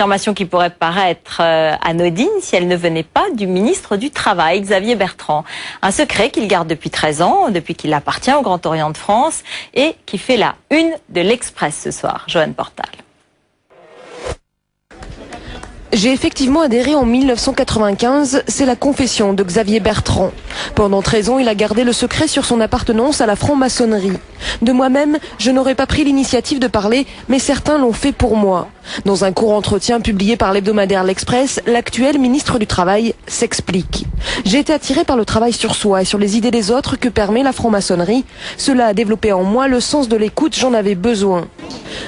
affirmation qui pourrait paraître anodine si elle ne venait pas du ministre du Travail, Xavier Bertrand. Un secret qu'il garde depuis 13 ans, depuis qu'il appartient au Grand Orient de France et qui fait la une de l'Express ce soir. Joanne Portal. J'ai effectivement adhéré en 1995, c'est la confession de Xavier Bertrand. Pendant 13 ans, il a gardé le secret sur son appartenance à la franc-maçonnerie. De moi-même, je n'aurais pas pris l'initiative de parler, mais certains l'ont fait pour moi. Dans un court entretien publié par l'hebdomadaire L'Express, l'actuel ministre du Travail s'explique. J'ai été attiré par le travail sur soi et sur les idées des autres que permet la franc-maçonnerie. Cela a développé en moi le sens de l'écoute, j'en avais besoin.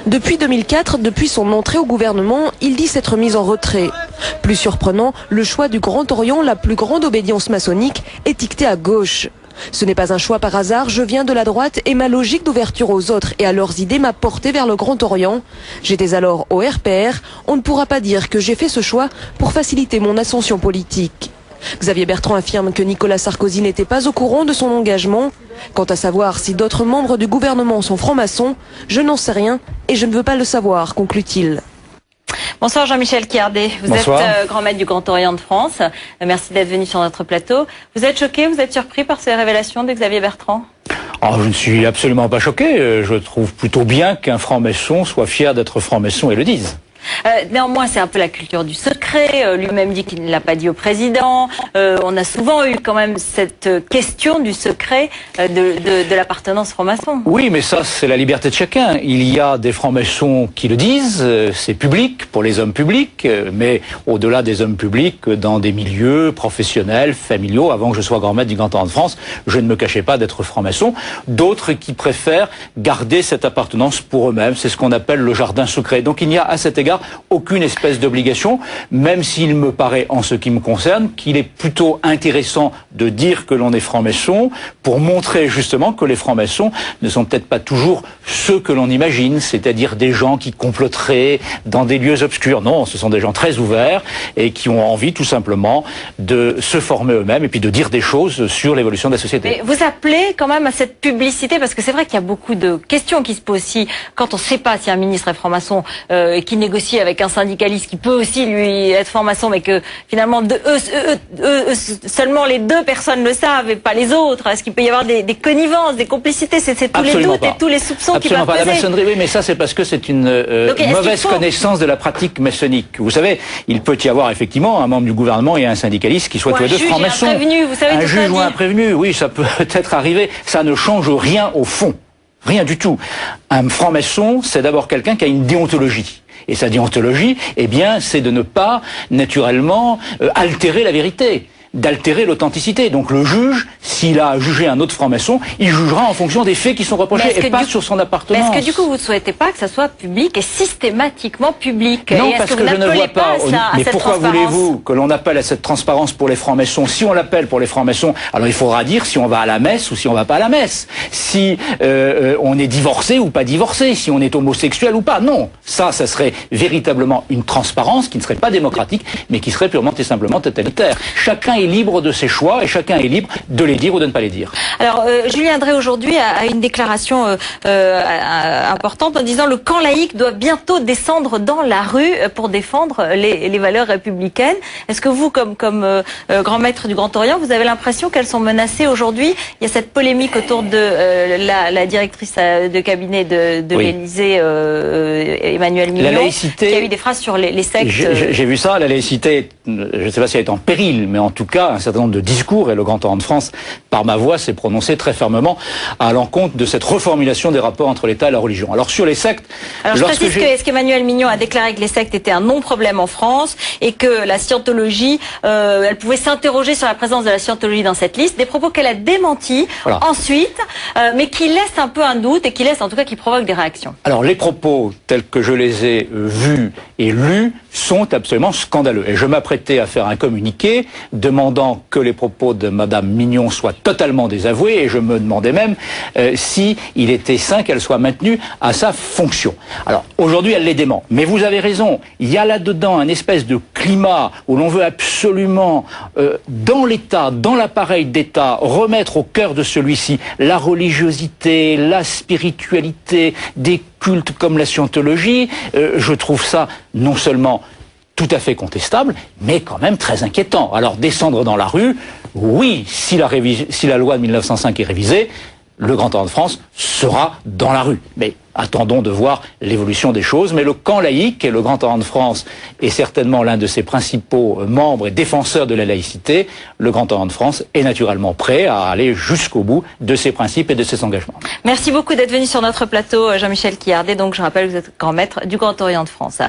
Depuis 2004, depuis son entrée au gouvernement, il dit s'être mis en retrait. Plus surprenant, le choix du Grand Orient, la plus grande obédience maçonnique, étiquetée à gauche. Ce n'est pas un choix par hasard, je viens de la droite et ma logique d'ouverture aux autres et à leurs idées m'a porté vers le Grand Orient. J'étais alors au RPR, on ne pourra pas dire que j'ai fait ce choix pour faciliter mon ascension politique. Xavier Bertrand affirme que Nicolas Sarkozy n'était pas au courant de son engagement. Quant à savoir si d'autres membres du gouvernement sont francs-maçons, je n'en sais rien et je ne veux pas le savoir, conclut-il. Bonsoir Jean-Michel Quiardet, vous Bonsoir. êtes grand maître du Grand Orient de France. Merci d'être venu sur notre plateau. Vous êtes choqué, vous êtes surpris par ces révélations de Xavier Bertrand? Alors, je ne suis absolument pas choqué. Je trouve plutôt bien qu'un franc-maçon soit fier d'être franc-maçon et le dise. Néanmoins, c'est un peu la culture du secret. Lui-même dit qu'il ne l'a pas dit au président. On a souvent eu quand même cette question du secret de l'appartenance franc-maçon. Oui, mais ça, c'est la liberté de chacun. Il y a des francs-maçons qui le disent, c'est public pour les hommes publics, mais au-delà des hommes publics, dans des milieux professionnels, familiaux, avant que je sois grand maître du Grand Orient de France, je ne me cachais pas d'être franc-maçon. D'autres qui préfèrent garder cette appartenance pour eux-mêmes. C'est ce qu'on appelle le jardin secret. Donc il n'y a à cet égard aucune espèce d'obligation, même s'il me paraît, en ce qui me concerne, qu'il est plutôt intéressant de dire que l'on est franc-maçon pour montrer justement que les francs-maçons ne sont peut-être pas toujours ceux que l'on imagine, c'est-à-dire des gens qui comploteraient dans des lieux obscurs. Non, ce sont des gens très ouverts et qui ont envie tout simplement de se former eux-mêmes et puis de dire des choses sur l'évolution de la société. Mais vous appelez quand même à cette publicité, parce que c'est vrai qu'il y a beaucoup de questions qui se posent aussi quand on ne sait pas si un ministre est franc-maçon et qui négocie avec un syndicaliste qui peut aussi lui être franc-maçon, mais que finalement seulement les deux personnes le savent et pas les autres. Est-ce qu'il peut y avoir des connivences, des complicités? C'est tous les doutes et tous les soupçons qui peuvent Absolument pas. peser. La maçonnerie, oui, mais ça c'est parce que c'est une mauvaise connaissance de la pratique maçonnique. Vous savez, il peut y avoir effectivement un membre du gouvernement et un syndicaliste qui soient tous les deux francs-maçons. Un juge ou un prévenu, oui, ça peut peut-être arriver. Ça ne change rien au fond. Rien du tout. Un franc-maçon, c'est d'abord quelqu'un qui a une déontologie. Et sa déontologie, eh bien, c'est de ne pas, naturellement, altérer la vérité, d'altérer l'authenticité. Donc le juge, s'il a jugé un autre franc-maçon, il jugera en fonction des faits qui sont reprochés et pas sur son appartenance. Mais est-ce que du coup vous ne souhaitez pas que ça soit public et systématiquement public? Non, parce que je ne vois pas. Mais pourquoi voulez-vous que l'on appelle à cette transparence pour les francs-maçons? Si on l'appelle pour les francs-maçons, alors il faudra dire si on va à la messe ou si on va pas à la messe. Si on est divorcé ou pas divorcé, si on est homosexuel ou pas. Non, ça serait véritablement une transparence qui ne serait pas démocratique, mais qui serait purement et simplement totalitaire. Chacun est libre de ses choix et chacun est libre de les dire ou de ne pas les dire. Alors, Julien Drey aujourd'hui a une déclaration importante en disant le camp laïque doit bientôt descendre dans la rue pour défendre les valeurs républicaines. Est-ce que vous, comme grand maître du Grand Orient, vous avez l'impression qu'elles sont menacées aujourd'hui? Il y a cette polémique autour de la directrice de cabinet de l'Élysée, Emmanuelle Mignon, laïcité, qui a eu des phrases sur les sectes. J'ai vu ça, la laïcité, je ne sais pas si elle est en péril, mais en tout cas, un certain nombre de discours, et le Grand Orient de France, par ma voix, s'est prononcé très fermement à l'encontre de cette reformulation des rapports entre l'État et la religion. Alors sur les sectes... Alors je précise qu'Emmanuelle Mignon a déclaré que les sectes étaient un non-problème en France et que la scientologie, elle pouvait s'interroger sur la présence de la scientologie dans cette liste, des propos qu'elle a démentis ensuite, mais qui laissent un peu un doute et qui laissent en tout cas qui provoquent des réactions. Alors les propos tels que je les ai vus et lus sont absolument scandaleux. Et je m'apprêtais à faire un communiqué demandant que les propos de Madame Mignon soient totalement désavoués, et je me demandais même si il était sain qu'elle soit maintenue à sa fonction. Alors aujourd'hui elle les dément, mais vous avez raison, il y a là-dedans un espèce de climat où l'on veut absolument dans l'État, dans l'appareil d'État, remettre au cœur de celui-ci la religiosité, la spiritualité, des cultes comme la scientologie. Je trouve ça non seulement tout à fait contestable, mais quand même très inquiétant. Alors descendre dans la rue, oui, si la loi de 1905 est révisée, le Grand Orient de France sera dans la rue. Mais attendons de voir l'évolution des choses. Mais le camp laïque, et le Grand Orient de France est certainement l'un de ses principaux membres et défenseurs de la laïcité, le Grand Orient de France est naturellement prêt à aller jusqu'au bout de ses principes et de ses engagements. Merci beaucoup d'être venu sur notre plateau, Jean-Michel Quillardet. Donc je rappelle que vous êtes grand maître du Grand Orient de France.